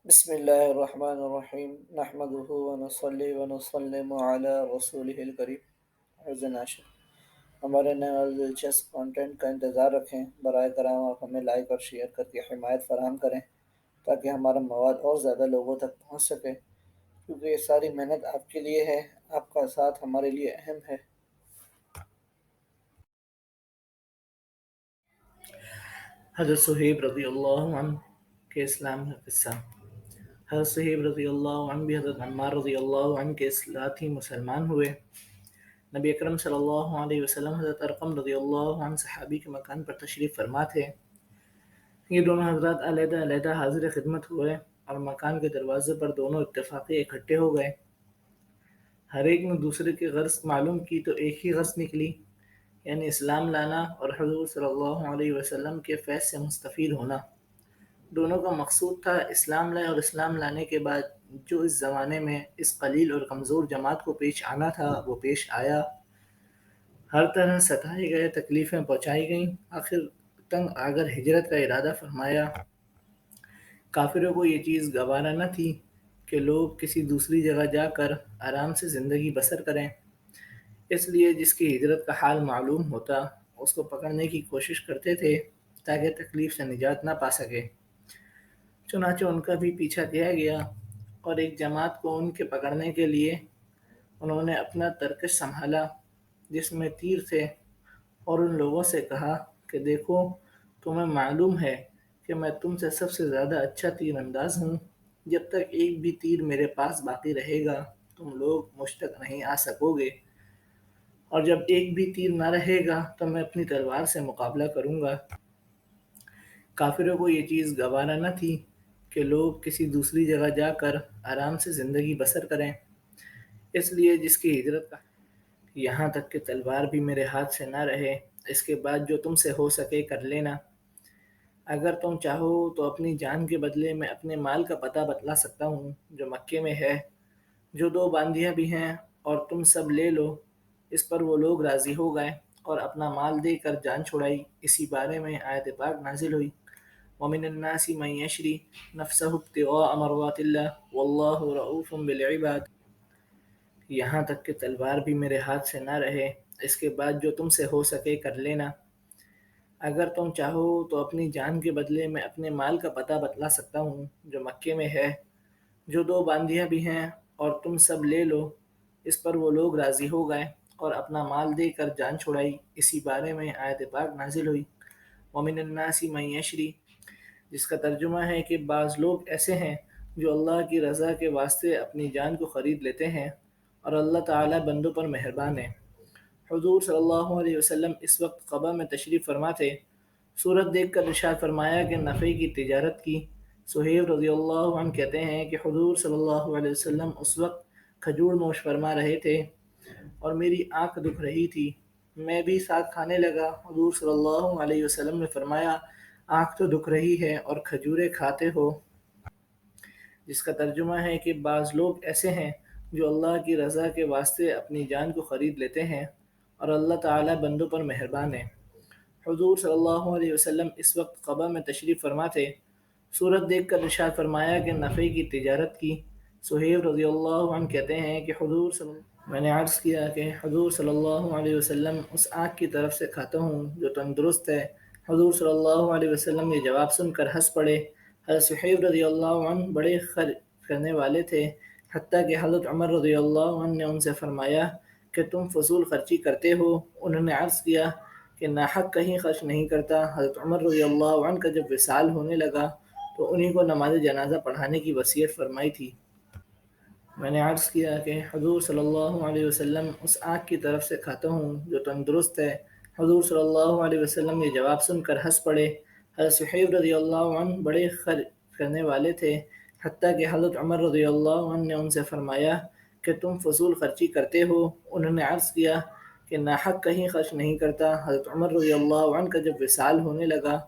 بسم اللہ الرحمن الرحیم نحمده ونصلی ونسلم علی رسولہ الکریم عرض ناشر ہمارے نئے اور دلچسپ کانٹینٹ کا انتظار رکھیں برائے کرام آپ ہمیں لائک اور شیئر کر کے حمایت فراہم کریں تاکہ ہمارا مواد اور زیادہ لوگوں تک پہنچ سکے کیونکہ یہ ساری محنت آپ کے لیے ہے، آپ کا ساتھ ہمارے لیے اہم ہے۔ حضرت صہیب رضی اللہ عنہ کے اسلام کا قصہ۔ حضرت صہیب رضی اللہ عنہ بھی حضرت عمار رضی اللہ عنہ کے ساتھ ہی مسلمان ہوئے۔ نبی اکرم صلی اللہ علیہ وسلم حضرت ارقم رضی اللہ عنہ صحابی کے مکان پر تشریف فرما تھے۔ یہ دونوں حضرات علیحدہ علیحدہ حاضر خدمت ہوئے اور مکان کے دروازے پر دونوں اتفاقی اکٹھے ہو گئے۔ ہر ایک نے دوسرے کی غرض معلوم کی تو ایک ہی غرض نکلی، یعنی اسلام لانا اور حضور صلی اللہ علیہ وسلم کے فیض سے مستفید ہونا۔ دونوں کا مقصود تھا اسلام لائے اور اسلام لانے کے بعد جو اس زمانے میں اس قلیل اور کمزور جماعت کو پیش آنا تھا وہ پیش آیا۔ ہر طرح ستائے گئے، تکلیفیں پہنچائی گئیں، آخر تنگ آ کر ہجرت کا ارادہ فرمایا۔ کافروں کو یہ چیز گوارا نہ تھی کہ لوگ کسی دوسری جگہ جا کر آرام سے زندگی بسر کریں، اس لیے جس کی ہجرت کا حال معلوم ہوتا اس کو پکڑنے کی کوشش کرتے تھے تاکہ تکلیف سے نجات نہ پا سکے۔ چنانچہ ان کا بھی پیچھا کیا گیا اور ایک جماعت کو ان کے پکڑنے کے لیے انہوں نے اپنا ترکش سنبھالا جس میں تیر تھے اور ان لوگوں سے کہا کہ دیکھو، تمہیں معلوم ہے کہ میں تم سے سب سے زیادہ اچھا تیر انداز ہوں، جب تک ایک بھی تیر میرے پاس باقی رہے گا تم لوگ مجھ تک نہیں آ سکو گے، اور جب ایک بھی تیر نہ رہے گا تو میں اپنی تلوار سے مقابلہ کروں گا۔ کافروں کو یہ چیز گوارا نہ تھی کہ لوگ کسی دوسری جگہ جا کر آرام سے زندگی بسر کریں، اس لیے جس کی ہجرت کا یہاں تک کہ تلوار بھی میرے ہاتھ سے نہ رہے، اس کے بعد جو تم سے ہو سکے کر لینا۔ اگر تم چاہو تو اپنی جان کے بدلے میں اپنے مال کا پتہ بتلا سکتا ہوں جو مکے میں ہے، جو 2 باندیاں بھی ہیں، اور تم سب لے لو۔ اس پر وہ لوگ راضی ہو گئے اور اپنا مال دے کر جان چھڑائی۔ اسی بارے میں آیت پاک نازل ہوئی، وَمِنَ النَّاسِ مَن يَشْرِي نَفْسَهُ ابْتِغَاءَ مَرْضَاتِ اللَّهِ وَاللَّهُ رَءُوفٌ بِالْعِبَادِ۔ یہاں تک کہ تلوار بھی میرے ہاتھ سے نہ رہے، اس کے بعد جو تم سے ہو سکے کر لینا۔ اگر تم چاہو تو اپنی جان کے بدلے میں اپنے مال کا پتہ بتلا سکتا ہوں جو مکے میں ہے، جو 2 باندیاں بھی ہیں، اور تم سب لے لو۔ اس پر وہ لوگ راضی ہو گئے اور اپنا مال دے کر جان چھڑائی۔ اسی بارے میں آیت پاک نازل ہوئی، وَمِنَ النَّاسِ مَن يَشْرِي، جس کا ترجمہ ہے کہ بعض لوگ ایسے ہیں جو اللہ کی رضا کے واسطے اپنی جان کو خرید لیتے ہیں، اور اللہ تعالیٰ بندوں پر مہربان ہے۔ حضور صلی اللہ علیہ وسلم اس وقت قبا میں تشریف فرما تھے۔ صورت دیکھ کر ارشاد فرمایا کہ نفع کی تجارت کی۔ صہیب رضی اللہ عنہ کہتے ہیں کہ حضور صلی اللہ علیہ وسلم اس وقت کھجور نوش فرما رہے تھے اور میری آنکھ دکھ رہی تھی، میں بھی ساتھ کھانے لگا۔ حضور صلی اللہ علیہ وسلم نے فرمایا، آنکھ تو دکھ رہی ہے اور کھجوریں کھاتے ہو، جس کا ترجمہ ہے کہ بعض لوگ ایسے ہیں جو اللہ کی رضا کے واسطے اپنی جان کو خرید لیتے ہیں، اور اللہ تعالیٰ بندوں پر مہربان ہے۔ حضور صلی اللہ علیہ وسلم اس وقت قبا میں تشریف فرما تھے۔ صورت دیکھ کر ارشاد فرمایا کہ نفع کی تجارت کی۔ صہیب رضی اللہ عنہ کہتے ہیں کہ میں نے عرض کیا کہ حضور صلی اللہ علیہ وسلم اس آنکھ کی طرف سے کھاتا ہوں جو تندرست ہے۔ حضور صلی اللہ علیہ وسلم یہ جواب سن کر ہنس پڑے۔ حضرت صہیب رضی اللہ عنہ بڑے خرچ کرنے والے تھے، حتیٰ کہ حضرت عمر رضی اللہ عنہ نے ان سے فرمایا کہ تم فضول خرچی کرتے ہو۔ انہوں نے عرض کیا کہ ناحق کہیں خرچ نہیں کرتا۔ حضرت عمر رضی اللہ عنہ کا جب وصال ہونے لگا تو انہی کو نماز جنازہ پڑھانے کی وصیت فرمائی تھی۔ میں نے عرض کیا کہ حضور صلی اللہ علیہ وسلم اس آنکھ کی طرف سے کھاتا ہوں جو تندرست ہے۔ حضور صلی اللہ علیہ وسلم یہ جواب سن کر ہنس پڑے۔ حضرت صہیب رضی اللہ عنہ بڑے خرچ کرنے والے تھے، حتیٰ کہ حضرت عمر رضی اللہ عنہ نے ان سے فرمایا کہ تم فضول خرچی کرتے ہو۔ انہوں نے عرض کیا کہ ناحق کہیں خرچ نہیں کرتا۔ حضرت عمر رضی اللہ عنہ کا جب وصال ہونے لگا